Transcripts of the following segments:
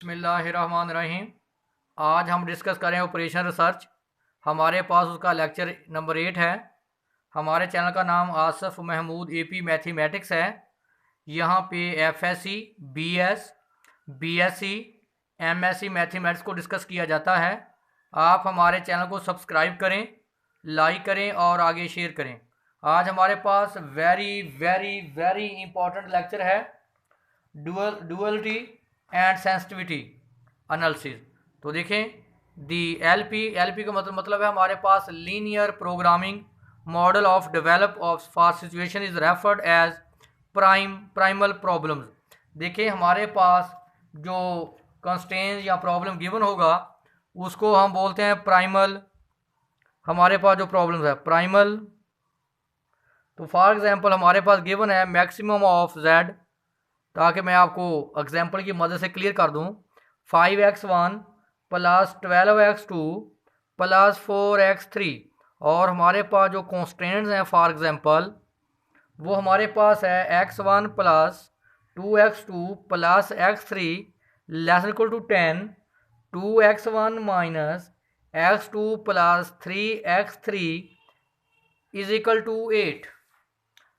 बिस्मिल्लाहिर्रहमानिर्रहीम। आज हम डिस्कस करें ऑपरेशन रिसर्च। हमारे पास उसका लेक्चर नंबर 8 है। हमारे चैनल का नाम आसफ महमूद एपी मैथमेटिक्स है। यहाँ पे FSc, BS, BSc, MSc mathematics को डिस्कस किया जाता है। आप हमारे चैनल को सब्सक्राइब करें, लाइक करें और आगे शेयर करें। आज हमारे पास very very very important lecture है, डुअलिटी एंड सेंसिटिविटी एनालिसिस। तो देखें दी एलपी का मतलब है हमारे पास linear programming model of develop of for situation is referred as primal problems. देखिए हमारे पास जो कंस्ट्रेंट या प्रॉब्लम गिवन होगा उसको हम बोलते हैं प्राइमल। हमारे पास जो प्रॉब्लम है प्राइमल, तो फॉर एग्जांपल हमारे पास गिवन है मैक्सिमम ऑफ जेड, ताकि मैं आपको एग्जांपल की मदद से क्लियर कर दूं। 5x1 plus 12x2 plus 4x3, और हमारे पास जो कॉन्स्टेंट्स हैं फॉर एग्जांपल वो हमारे पास है x1 plus 2x2 plus x3 less equal to 10, 2x1 minus x2 plus 3x3 is equal to 8।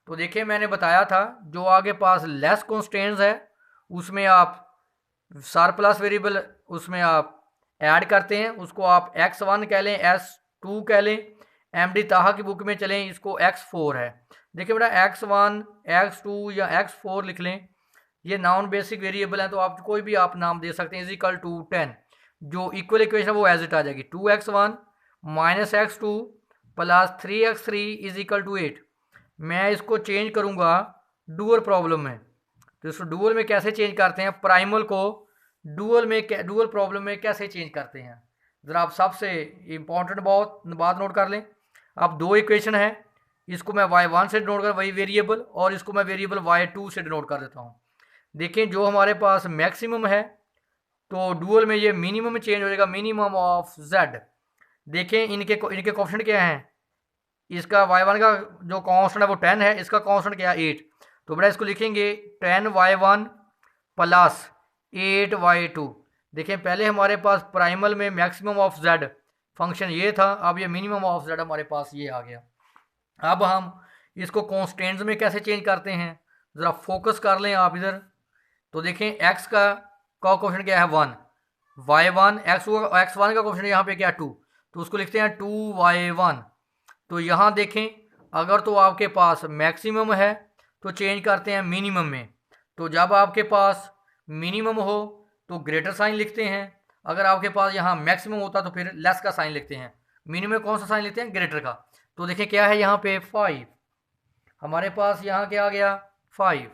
तो देखिए मैंने बताया था जो आगे पास लेस कॉन्स्टेंट्स है उसमें आप सरप्लस वेरिएबल उसमें आप ऐड करते हैं, उसको आप x1 कह लें, s2 कह लें। एमडी ताहा की बुक में चलें, इसको x4 है। देखिए बेटा x1, x2 या x4 लिख लें, ये नॉन बेसिक वेरिएबल है तो आप कोई भी आप नाम दे सकते हैं। इज इक्वल टू 10, जो इक्वल इक्वेशन है वो एज इट आ जाएगी। 2x1 minus x2 plus 3x3 is equal to 8। मैं इसको चेंज करूंगा डुअल प्रॉब्लम में। तो इसको डुअल में कैसे चेंज करते हैं, प्राइमल को डुअल प्रॉब्लम में कैसे चेंज करते हैं, ज़रा आप सबसे इम्पॉर्टेंट बात नोट कर लें। अब दो इक्वेशन है, इसको मैं y1 से डिनोट कर वही वेरिएबल, और इसको मैं वेरिएबल y2 से डिनोट कर देता हूँ। देखें जो हमारे पास मैक्सिमम है तो डुअल में ये मिनिमम में चेंज हो जाएगा, मिनिमम ऑफ z। देखें इनके कोएफिशिएंट क्या हैं, इसका y1 का जो कांस्टेंट है वो 10 है, इसका कांस्टेंट क्या है 8। तो बेटा इसको लिखेंगे 10y1 प्लस 8y2। देखें पहले हमारे पास प्राइमल में मैक्सिमम ऑफ z फंक्शन ये था, अब ये मिनिमम ऑफ z हमारे पास ये आ गया। अब हम इसको कॉन्स्टेंट्स में कैसे चेंज करते हैं, ज़रा फोकस कर लें आप इधर। तो देखें x का कोएफिशिएंट क्या है 1, y1 x1 का कोएफिशिएंट यहाँ पे क्या 2, तो उसको लिखते हैं 2y1। तो यहाँ देखें अगर तो आपके पास मैक्सिमम है तो चेंज करते हैं मिनिमम में। तो जब आपके पास मिनिमम हो तो ग्रेटर साइन लिखते हैं, अगर आपके पास यहाँ मैक्सिमम होता तो फिर लेस का साइन लिखते हैं। मिनिमम में कौन सा साइन लिखते हैं, ग्रेटर का। तो देखें क्या है यहाँ पे 5, हमारे पास यहाँ क्या आ गया 5।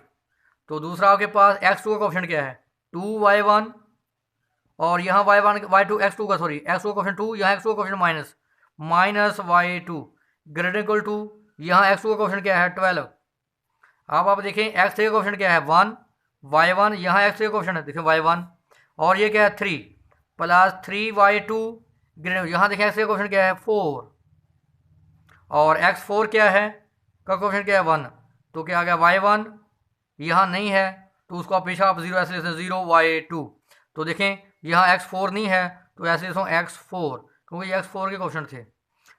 तो दूसरा आपके पास x2 का कोएफिशिएंट क्या है 2y1, और यहाँ y1 y2 x2 का सॉरी x2 का कोएफिशिएंट 2, यहाँ x2 का coefficient minus y2 greater equal to, यहाँ x2 का कोएफिशिएंट क्या है 12। अब आप देखें x3 का कोएफिशिएंट क्या है 1, y1 यहाँ x3 का कोएफिशिएंट देखें y1, और ये क्या है 3 प्लस 3y2 ग्रेटर, यहाँ देखें x3 का कोएफिशिएंट क्या है 4, और x4 क्या है का कोएफिशिएंट क्या है 1। तो क्या आ गया y1 यहाँ नहीं है तो उसको आप पेशा आप 0 ऐसे लेते हैं 0y2। तो देखें यहाँ x4 नहीं है तो ऐसे लेते हैं x4, क्योंकि ये x4 के कोएफिशिएंट थे।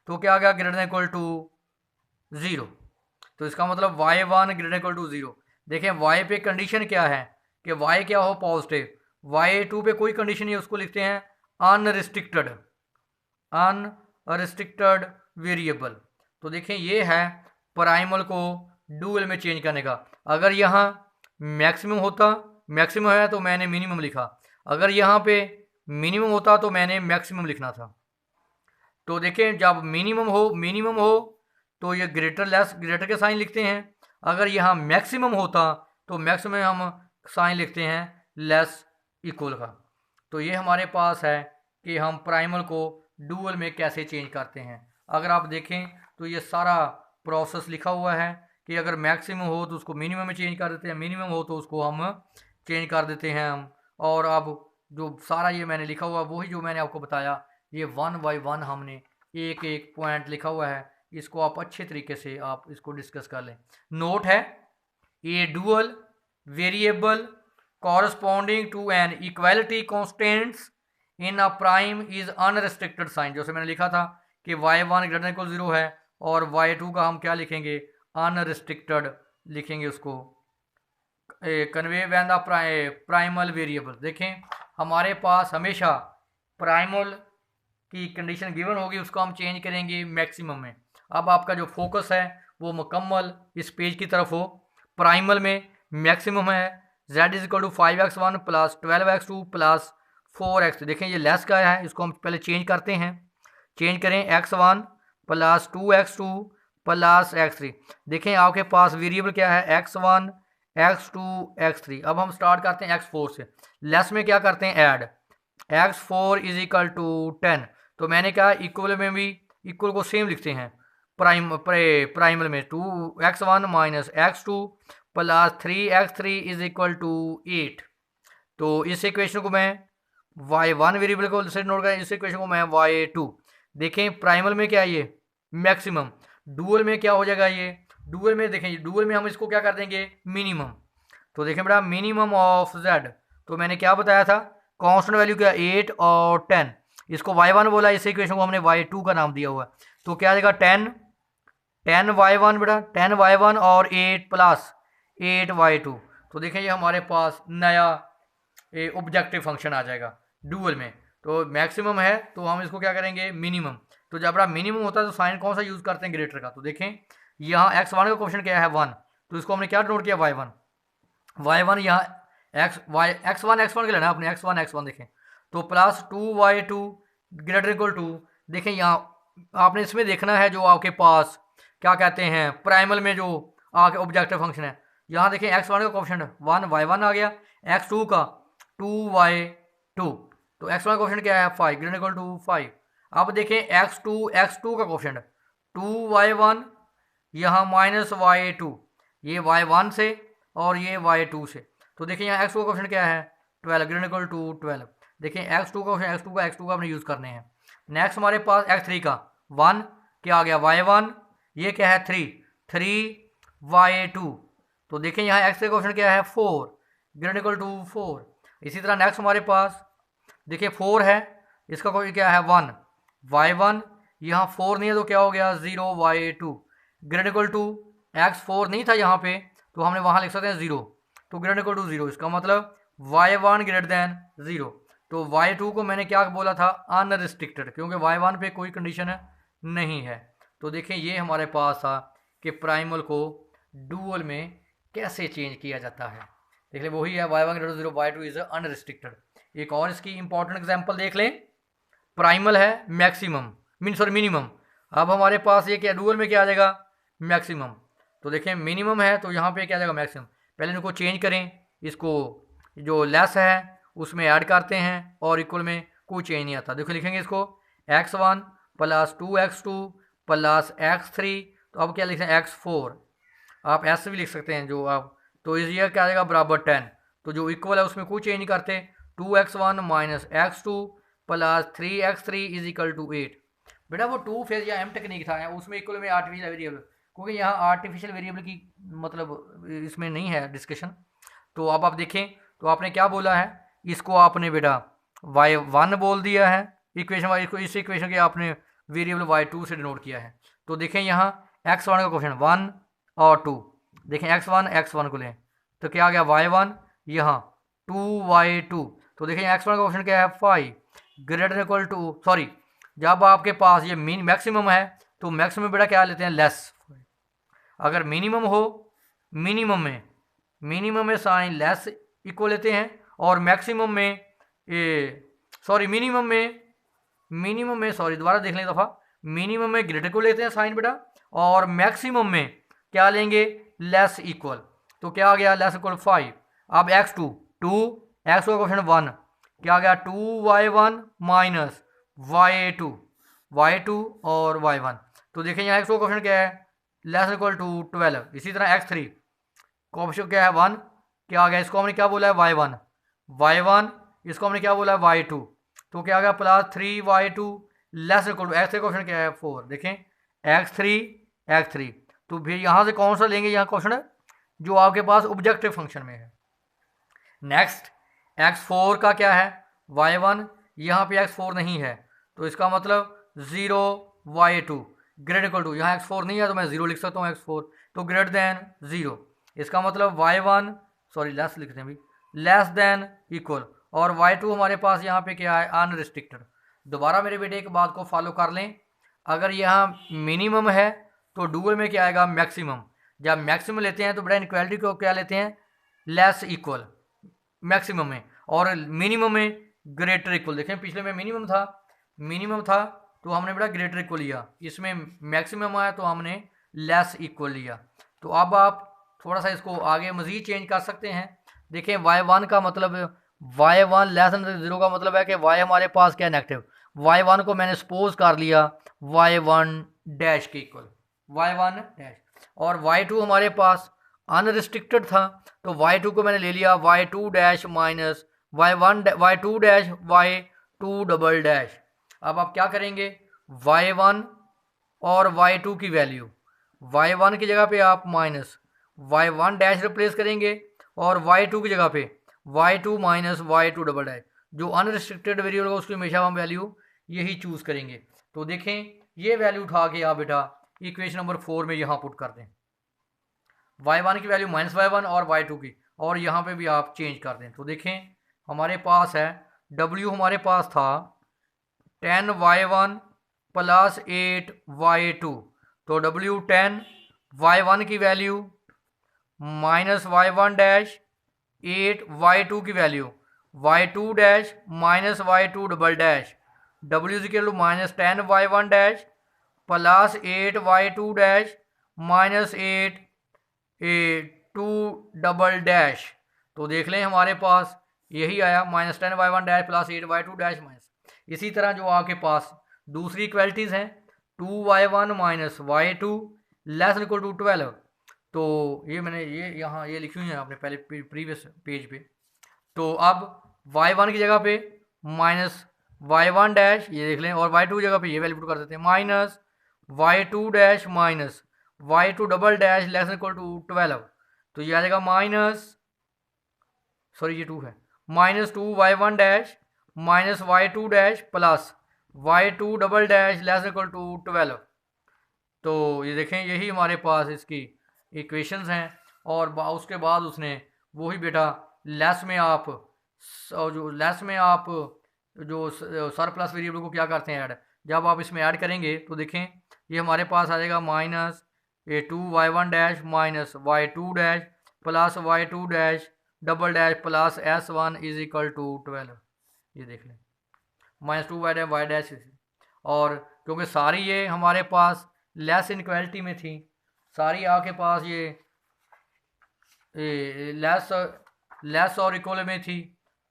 तो क्या आ गया ग्रेटर देन इक्वल टू 0। तो इसका मतलब y1 ग्रेटर इक्वल टू 0। देखें y पे कंडीशन क्या है कि y क्या हो पॉजिटिव, y2 पे कोई कंडीशन नहीं है, उसको लिखते हैं अनरिस्ट्रिक्टेड वेरिएबल। तो देखें ये है प्राइमल को डुअल में चेंज करने का। अगर यहाँ मैक्सिमम होता, मैक्सिमम है तो मैंने मिनिमम लिखा, अगर यहाँ पे मिनिमम होता तो मैंने मैक्सिमम लिखना था। तो देखें जब मिनिमम हो तो ये ग्रेटर के साइन लिखते हैं, अगर यहाँ मैक्सिमम होता तो मैक्सिमम हम साइन लिखते हैं लेस इक्वल का। तो ये हमारे पास है कि हम प्राइमल को डुअल में कैसे चेंज करते हैं। अगर आप देखें तो ये सारा प्रोसेस लिखा हुआ है कि अगर मैक्सिमम हो तो उसको मिनिमम में चेंज कर देते हैं, मिनिमम हो तो उसको हम चेंज कर देते हैं हम। और अब जो सारा ये मैंने लिखा हुआ वही जो मैंने आपको बताया, ये 1 बाय 1 हमने एक एक पॉइंट लिखा हुआ है, इसको आप अच्छे तरीके से आप इसको डिस्कस कर लें। नोट है ये dual variable corresponding to an equality constants in a prime is unrestricted sign, जैसे मैंने लिखा था कि y1 ग्रेटर इक्वल 0 है और y2 का हम क्या लिखेंगे, अनरिस्ट्रिक्टेड लिखेंगे उसको, convey when the primal variable. देखें हमारे पास हमेशा प्राइमल की कंडीशन गिवन होगी, उसको हम चेंज करेंगे मैक्सिमम में। अब आपका जो फोकस है वो मुकम्मल इस पेज की तरफ हो। प्राइमल में मैक्सिमम है z is equal to 5x1 plus 12x2 plus 4x। देखें ये लेस का है, इसको हम पहले चेंज करते हैं। चेंज करें x1 plus 2x2 plus x3। देखें आपके पास वेरिएबल क्या है, x1 x2 x3। अब हम स्टार्ट करते हैं x4 से। लेस में क्या करते हैं, add x4 is equal to 10। तो मैंने कहा इक्वल में भी इक्वल को सेम लिखते हैं। प्राइमल में 2x1 minus x2 plus 3x3 is equal to 8। तो इस इक्वेशन को मैं y1 वेरिएबल को से नोट करें, इस इक्वेशन को मैं y2। देखें प्राइमल में क्या है ये मैक्सिमम, डुअल में क्या हो जाएगा ये, डुअल में देखें डुअल में हम इसको क्या कर देंगे मिनिमम। तो देखें बेटा मिनिमम ऑफ z, तो मैंने क्या बताया था कांस्टेंट वैल्यू क्या 8 और 10, इसको y1 बोला, इस इक्वेशन को हमने y2 का नाम दिया हुआ है। तो क्या आ जाएगा 10y1 बेटा 10y1 और 8 प्लस 8y2। तो देखें ये हमारे पास नया ऑब्जेक्टिव फंक्शन आ जाएगा डुअल में। तो मैक्सिमम है तो हम इसको क्या करेंगे मिनिमम। तो जब बड़ा मिनिमम होता है तो साइन कौन सा यूज़ करते हैं, ग्रेटर का। तो देखें यहाँ x1 का क्वेश्चन क्या है 1, तो इसको हमने क्या नोट किया y1 यहाँ x1 के लेना है अपने x1 देखें। तो plus 2y2 greater equal to, देखें यहाँ आपने इसमें देखना है जो आपके पास क्या कहते हैं प्राइमल में जो आके ऑब्जेक्टिव फंक्शन है। यहाँ देखें x1 का क्वेश्चन 1y1 आ गया, x2 का 2y2। तो x1 का क्वेश्चन क्या है 5 ग्रेटर इक्वल टू 5। अब देखें x2 का क्वेश्चन 2y1 यहाँ माइनस y2, ये y1 से और ये y2 से। तो देखिए यहाँ x2 का क्वेश्चन क्या है 12 ग्रेटर इक्वल टू 12। देखिए x2 का क्वेश्चन x2 का अपने यूज़ करने हैं। नेक्स्ट हमारे पास x3 का 1 क्या आ गया y1, ये क्या है 3y2। तो देखें यहाँ x3 का क्वेश्चन क्या है 4 ग्रेटर इक्वल टू 4। इसी तरह नेक्स्ट हमारे पास देखिए 4 है, इसका क्वेश्चन क्या है 1y1, यहाँ 4 नहीं है तो क्या हो गया 0y2 greater equal to x4 नहीं था यहाँ पे तो हमने वहाँ लिख सकते हैं 0, तो ग्रेटर इक्वल टू 0, इसका मतलब y1 ग्रेटर देन 0। तो y2 को मैंने क्या बोला था अनरिस्ट्रिक्टेड, क्योंकि y1 पे कोई कंडीशन नहीं है। तो देखें ये हमारे पास था कि प्राइमल को डुअल में कैसे चेंज किया जाता है। देख लें वही है y1 greater 0 y2 is unrestricted. एक और इसकी इंपॉर्टेंट एग्जांपल देख लें, प्राइमल है मैक्सिमम मिनिमम। अब हमारे पास ये क्या डुअल में क्या आ जाएगा मैक्सिमम। तो देखें मिनिमम है तो यहाँ पे क्या आ जाएगा मैक्सिमम। पहले इनको चेंज करें, इसको जो लेस है उसमें ऐड करते हैं और इक्वल में कोई चेंज नहीं आता। देखो लिखेंगे इसको x1 plus 2x2 plus x3। तो अब क्या लिखते हैं x4, आप ऐसे भी लिख सकते हैं जो आप, तो ये क्या आ जाएगा बराबर 10। तो जो इक्वल है उसमें कोई चेंज नहीं करते, 2x1 minus x2 plus 3x3 is equal to 8। बेटा वो 2 फेज या m टेक्निक था उसमें इक्वल में आर्टिफिशियल वेरिएबल, क्योंकि यहाँ आर्टिफिशियल वेरिएबल की मतलब इसमें नहीं है डिस्कशन। तो अब आप देखें तो आपने क्या बोला है, इसको आपने बेटा y1 बोल दिया है इक्वेशन, इसको इस इक्वेशन के आपने वेरिएबल y2 से डिनोट किया है। तो देखें यहाँ x1 का क्वेश्चन 1 और 2, देखें x1 को लें तो क्या आ गया y1 यहाँ 2y2। तो देखें x1 का क्वेश्चन क्या है 5 ग्रेटर इक्वल टू, सॉरी जब आपके पास ये मैक्सिमम है तो मैक्सिमम बेटा क्या लेते हैं लेस। अगर मिनिमम हो मिनिमम में साइन लेस इक्वल लेते हैं और मैक्सिमम में मिनिमम में सॉरी दोबारा देख लें दफ़ा, मिनिमम में ग्रेटर को लेते हैं साइन बेटा और मैक्सिमम में क्या लेंगे लेस इक्वल। तो क्या आ गया लेस इक्वल 5। अब x2 का क्वेश्चन 1 क्या आ गया 2y1 माइनस y2 और y1। तो देखें यहाँ x2 का क्वेश्चन क्या है लेस इक्वल टू 12। इसी तरह x3 का ऑप्शन क्या है 1 क्या आ गया, इसको हमने क्या बोला है y1, इसको हमने क्या बोला है y2। तो क्या आ गया plus 3y2 less equal to x3 question क्या है 4। देखें x3। तो फिर यहाँ से कौन सा लेंगे, यहाँ क्वेश्चन जो आपके पास ऑब्जेक्टिव फंक्शन में है नेक्स्ट x4 का क्या है, y1, यहाँ पे x4 नहीं है तो इसका मतलब 0 y2 ग्रेटर इक्वल टू, यहाँ x4 नहीं है तो मैं 0 लिख सकता हूँ, x4 तो ग्रेटर देन 0, इसका मतलब y1 सॉरी लेस लिखते हैं अभी, लेस देन इक्वल, और y2 हमारे पास यहाँ पे क्या है, अनरिस्ट्रिक्टेड। दोबारा मेरे बेटे एक बात को फॉलो कर लें, अगर यहाँ मिनिमम है तो डुअल में क्या आएगा, मैक्सिमम। जब मैक्सिमम लेते हैं तो बेटा इनक्वालिटी को क्या लेते हैं, लेस इक्वल मैक्सिमम में, और मिनिमम में ग्रेटर इक्वल। देखें पिछले में मिनिमम था तो हमने बेटा ग्रेटर इक्वल लिया, इसमें मैक्सिमम आया तो हमने लेस इक्वल लिया। तो अब आप थोड़ा सा इसको आगे मज़ीद चेंज कर सकते हैं। देखें y1 का मतलब, y1 लेस देन 0 का मतलब है कि y हमारे पास क्या है, नेगेटिव। y1 को मैंने सपोज कर लिया y1 डैश के इक्वल, y1 डैश, और y2 हमारे पास अनरिस्ट्रिक्टेड था तो y2 को मैंने ले लिया y2 dash minus y2 dash y2 double dash. अब आप क्या करेंगे, y1 और y2 की वैल्यू, y1 की जगह पे आप माइनस y1 डैश रिप्लेस करेंगे और y2 की जगह पे y2 minus y2 double dash. जो अनरिस्ट्रिक्टेड वेरिएबल होगा उसकी हमेशा हम वैल्यू यही चूज़ करेंगे। तो देखें ये वैल्यू उठा के आप बेटा इक्वेशन नंबर 4 में यहाँ पुट कर दें, y1 की वैल्यू माइनस y1 और y2 की, और यहाँ पे भी आप चेंज कर दें। तो देखें हमारे पास है w हमारे पास था 10y1 प्लस 8y2, तो w 10, y1 की value minus y1 dash 8y2 की value y2 dash minus y2 double dash, w is equal to minus 10y1 dash plus 8y2 dash minus 8 double dash. तो देख लें हमारे पास यही आया minus 10y1 dash plus 8y2 dash minus. इसी तरह जो आपके पास दूसरी इक्वलिटीज़ हैं 2y1 minus y2 less equal to 12, तो ये मैंने यहाँ लिखी हुई है आपने पहले प्रीवियस पेज पे। तो अब y1 की जगह पे माइनस y1 डैश ये देख लें, और y2 की जगह पे ये वैल्यू पुट कर देते हैं minus y2 dash minus y2 double dash less equal to 12, तो ये आ जाएगा माइनस, सॉरी ये 2 है, minus 2y1 dash minus y2 dash plus y2 double dash less equal to 12। तो ये देखें यही हमारे पास इसकी इक्वेशंस हैं, और उसके बाद उसने वही बेटा लेस में आप जो सरप्लस वेरिएबल को क्या करते हैं, ऐड। जब आप इसमें ऐड करेंगे तो देखें ये हमारे पास आ जाएगा minus 2y1 dash minus y2 dash plus y2 dash double dash plus s1 is equal to 12। ये देख लें minus 2y dash y dash, और क्योंकि सारी ये हमारे पास लेस इनक्वालिटी में थी, सारी आपके पास ये लेस और इक्वल में थी,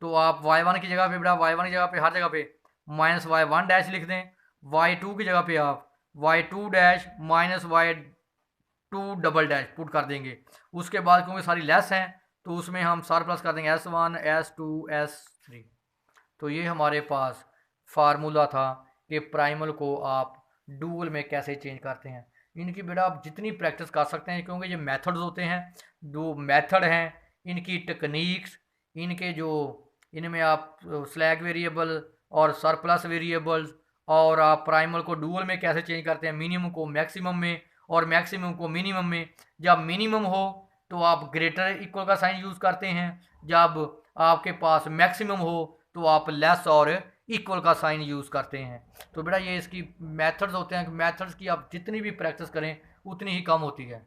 तो आप y1 की जगह पे बेटा y1 की जगह पे हर जगह पे माइनस y1 डैश लिख दें, y2 की जगह पे आप y2 dash minus y2 double dash put कर देंगे। उसके बाद क्योंकि सारी लेस हैं तो उसमें हम सार प्लस कर देंगे s1 s2 s3। तो ये हमारे पास फार्मूला था कि प्राइमल को आप डुअल में कैसे चेंज करते हैं। इनकी बेटा आप जितनी प्रैक्टिस कर सकते हैं, क्योंकि ये मेथड्स होते हैं, जो मेथड हैं इनकी टेक्निक्स, इनके जो इनमें आप स्लैग वेरिएबल और सरप्लस वेरिएबल्स, और आप प्राइमल को डुअल में कैसे चेंज करते हैं, मिनिमम को मैक्सिमम में और मैक्सिमम को मिनिमम में। जब मिनिमम हो तो आप ग्रेटर इक्वल का साइन यूज़ करते हैं, जब आपके पास मैक्सिमम हो तो आप लेस और इक्वल का साइन यूज़ करते हैं। तो बेटा ये इसकी मेथड्स होते हैं, मेथड्स की आप जितनी भी प्रैक्टिस करें उतनी ही कम होती है।